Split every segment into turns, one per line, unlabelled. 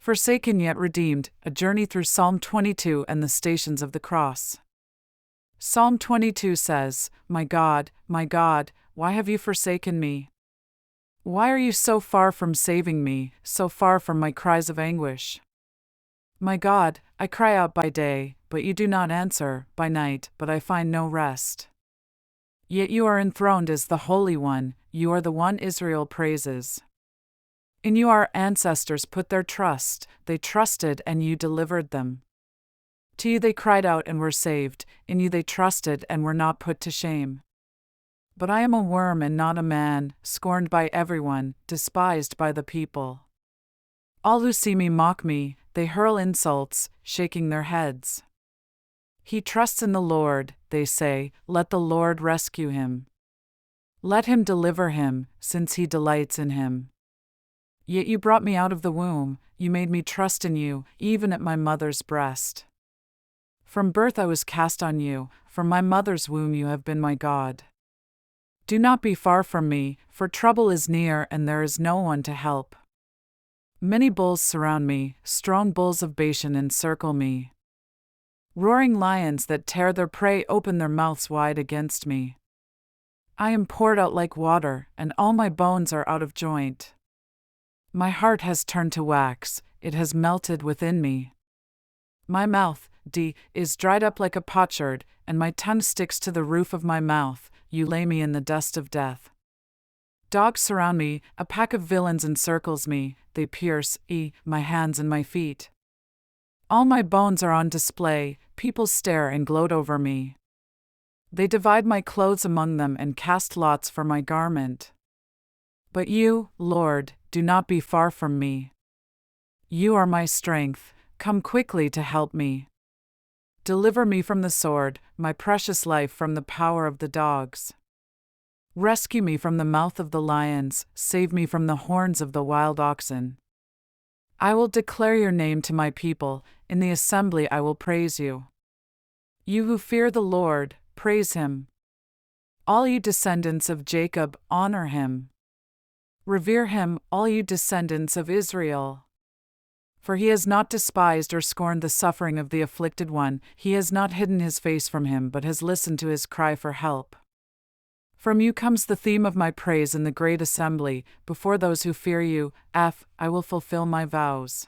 Forsaken yet redeemed, a journey through Psalm 22 and the stations of the cross. Psalm 22 says, my God, why have you forsaken me? Why are you so far from saving me, so far from my cries of anguish? My God, I cry out by day, but you do not answer, by night, but I find no rest. Yet you are enthroned as the Holy One, you are the one Israel praises. In you our ancestors put their trust, they trusted and you delivered them. To you they cried out and were saved, in you they trusted and were not put to shame. But I am a worm and not a man, scorned by everyone, despised by the people. All who see me mock me, they hurl insults, shaking their heads. He trusts in the Lord, they say, let the Lord rescue him. Let him deliver him, since he delights in him. Yet you brought me out of the womb, you made me trust in you, even at my mother's breast. From birth I was cast on you, from my mother's womb you have been my God. Do not be far from me, for trouble is near and there is no one to help. Many bulls surround me, strong bulls of Bashan encircle me. Roaring lions that tear their prey open their mouths wide against me. I am poured out like water, and all my bones are out of joint. My heart has turned to wax, it has melted within me. My mouth, is dried up like a potsherd, and my tongue sticks to the roof of my mouth, you lay me in the dust of death. Dogs surround me, a pack of villains encircles me, they pierce, my hands and my feet. All my bones are on display, people stare and gloat over me. They divide my clothes among them and cast lots for my garment. But you, Lord, do not be far from me. You are my strength, come quickly to help me. Deliver me from the sword, my precious life from the power of the dogs. Rescue me from the mouth of the lions, save me from the horns of the wild oxen. I will declare your name to my people, in the assembly I will praise you. You who fear the Lord, praise him. All you descendants of Jacob, honor him. Revere him, all you descendants of Israel. For he has not despised or scorned the suffering of the afflicted one, he has not hidden his face from him but has listened to his cry for help. From you comes the theme of my praise in the great assembly, before those who fear you, I will fulfill my vows.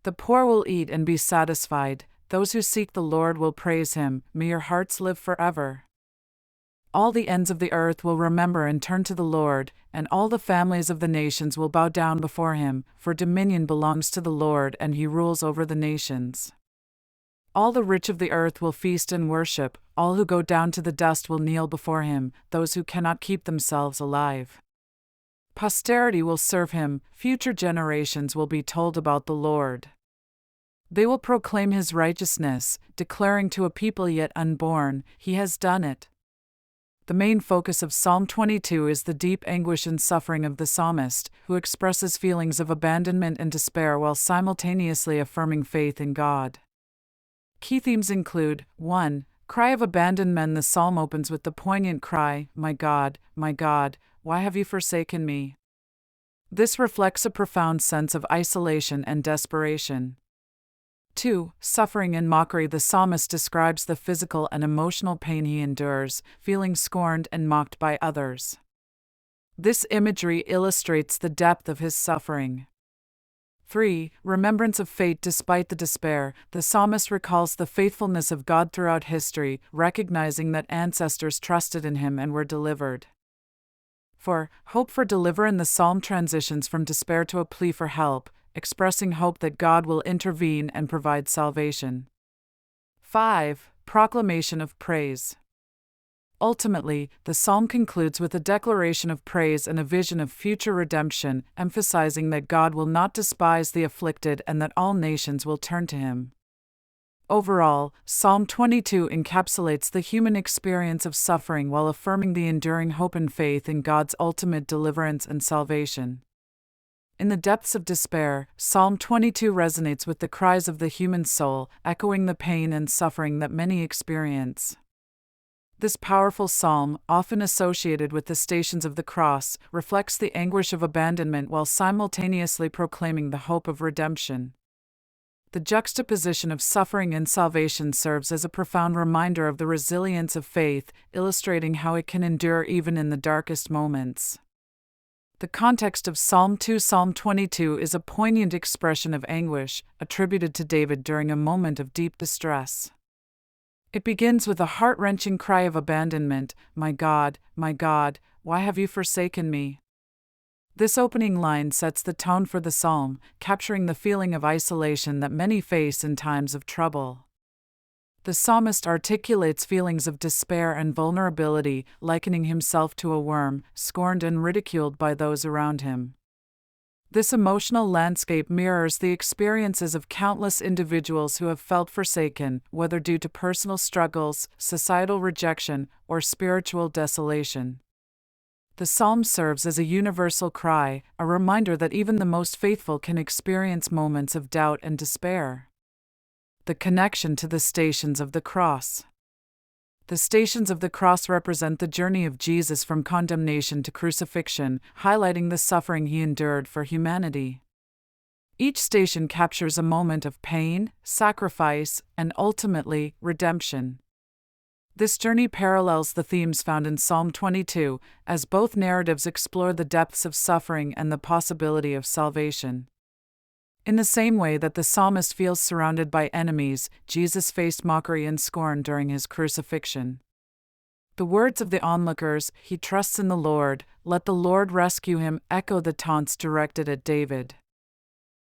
The poor will eat and be satisfied, those who seek the Lord will praise him, may your hearts live forever. All the ends of the earth will remember and turn to the Lord, and all the families of the nations will bow down before him, for dominion belongs to the Lord and he rules over the nations. All the rich of the earth will feast and worship, all who go down to the dust will kneel before him, those who cannot keep themselves alive. Posterity will serve him, future generations will be told about the Lord. They will proclaim his righteousness, declaring to a people yet unborn, he has done it. The main focus of Psalm 22 is the deep anguish and suffering of the psalmist, who expresses feelings of abandonment and despair while simultaneously affirming faith in God. Key themes include, 1. Cry of abandonment. The psalm opens with the poignant cry, my God, why have you forsaken me? This reflects a profound sense of isolation and desperation. 2. Suffering and mockery. The psalmist describes the physical and emotional pain he endures, feeling scorned and mocked by others. This imagery illustrates the depth of his suffering. 3. Remembrance of fate. Despite the despair, the psalmist recalls the faithfulness of God throughout history, recognizing that ancestors trusted in him and were delivered. 4. Hope for deliverance. The psalm transitions from despair to a plea for help, expressing hope that God will intervene and provide salvation. 5. Proclamation of praise. Ultimately, the psalm concludes with a declaration of praise and a vision of future redemption, emphasizing that God will not despise the afflicted and that all nations will turn to him. Overall, Psalm 22 encapsulates the human experience of suffering while affirming the enduring hope and faith in God's ultimate deliverance and salvation. In the depths of despair, Psalm 22 resonates with the cries of the human soul, echoing the pain and suffering that many experience. This powerful psalm, often associated with the Stations of the Cross, reflects the anguish of abandonment while simultaneously proclaiming the hope of redemption. The juxtaposition of suffering and salvation serves as a profound reminder of the resilience of faith, illustrating how it can endure even in the darkest moments. The context of Psalm 22 is a poignant expression of anguish, attributed to David during a moment of deep distress. It begins with a heart-wrenching cry of abandonment, my God, why have you forsaken me?" This opening line sets the tone for the psalm, capturing the feeling of isolation that many face in times of trouble. The psalmist articulates feelings of despair and vulnerability, likening himself to a worm, scorned and ridiculed by those around him. This emotional landscape mirrors the experiences of countless individuals who have felt forsaken, whether due to personal struggles, societal rejection, or spiritual desolation. The psalm serves as a universal cry, a reminder that even the most faithful can experience moments of doubt and despair. The connection to the Stations of the Cross. The Stations of the Cross represent the journey of Jesus from condemnation to crucifixion, highlighting the suffering he endured for humanity. Each station captures a moment of pain, sacrifice, and ultimately, redemption. This journey parallels the themes found in Psalm 22, as both narratives explore the depths of suffering and the possibility of salvation. In the same way that the psalmist feels surrounded by enemies, Jesus faced mockery and scorn during his crucifixion. The words of the onlookers, "He trusts in the Lord, let the Lord rescue him," echo the taunts directed at David.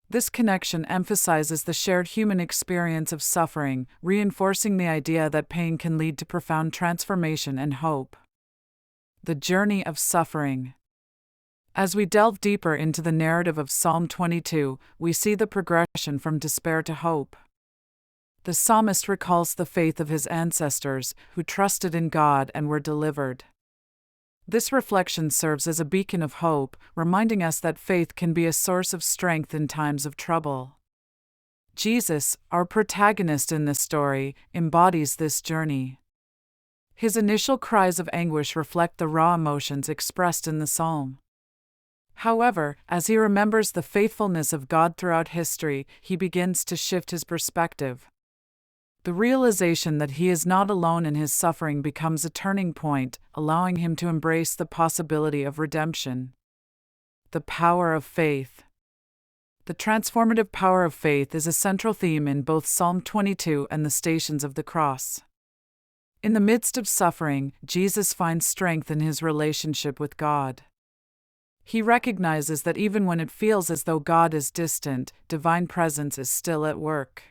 This connection emphasizes the shared human experience of suffering, reinforcing the idea that pain can lead to profound transformation and hope. The journey of suffering. As we delve deeper into the narrative of Psalm 22, we see the progression from despair to hope. The psalmist recalls the faith of his ancestors, who trusted in God and were delivered. This reflection serves as a beacon of hope, reminding us that faith can be a source of strength in times of trouble. Jesus, our protagonist in this story, embodies this journey. His initial cries of anguish reflect the raw emotions expressed in the psalm. However, as he remembers the faithfulness of God throughout history, he begins to shift his perspective. The realization that he is not alone in his suffering becomes a turning point, allowing him to embrace the possibility of redemption. The power of faith. The transformative power of faith is a central theme in both Psalm 22 and the Stations of the Cross. In the midst of suffering, Jesus finds strength in his relationship with God. He recognizes that even when it feels as though God is distant, divine presence is still at work.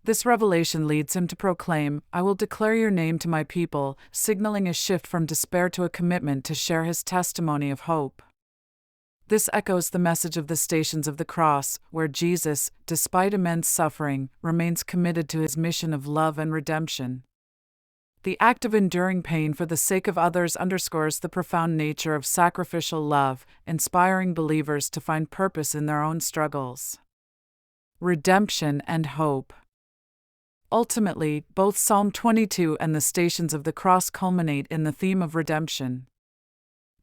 This revelation leads him to proclaim, "I will declare your name to my people," signaling a shift from despair to a commitment to share his testimony of hope. This echoes the message of the Stations of the Cross, where Jesus, despite immense suffering, remains committed to his mission of love and redemption. The act of enduring pain for the sake of others underscores the profound nature of sacrificial love, inspiring believers to find purpose in their own struggles. Redemption and hope. Ultimately, both Psalm 22 and the Stations of the Cross culminate in the theme of redemption.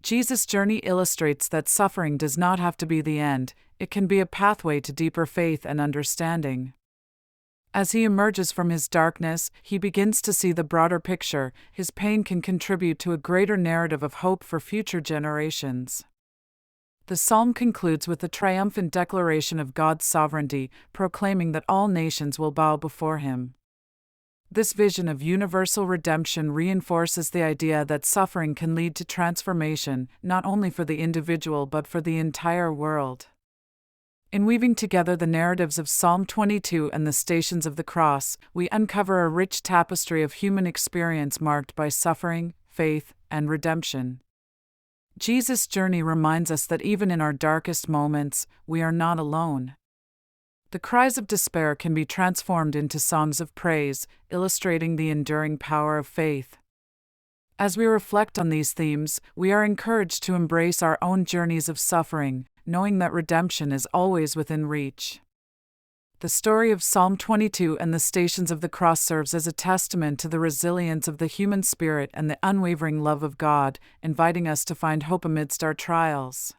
Jesus' journey illustrates that suffering does not have to be the end, it can be a pathway to deeper faith and understanding. As he emerges from his darkness, he begins to see the broader picture. His pain can contribute to a greater narrative of hope for future generations. The psalm concludes with a triumphant declaration of God's sovereignty, proclaiming that all nations will bow before him. This vision of universal redemption reinforces the idea that suffering can lead to transformation, not only for the individual but for the entire world. In weaving together the narratives of Psalm 22 and the Stations of the Cross, we uncover a rich tapestry of human experience marked by suffering, faith, and redemption. Jesus' journey reminds us that even in our darkest moments, we are not alone. The cries of despair can be transformed into songs of praise, illustrating the enduring power of faith. As we reflect on these themes, we are encouraged to embrace our own journeys of suffering, knowing that redemption is always within reach. The story of Psalm 22 and the Stations of the Cross serves as a testament to the resilience of the human spirit and the unwavering love of God, inviting us to find hope amidst our trials.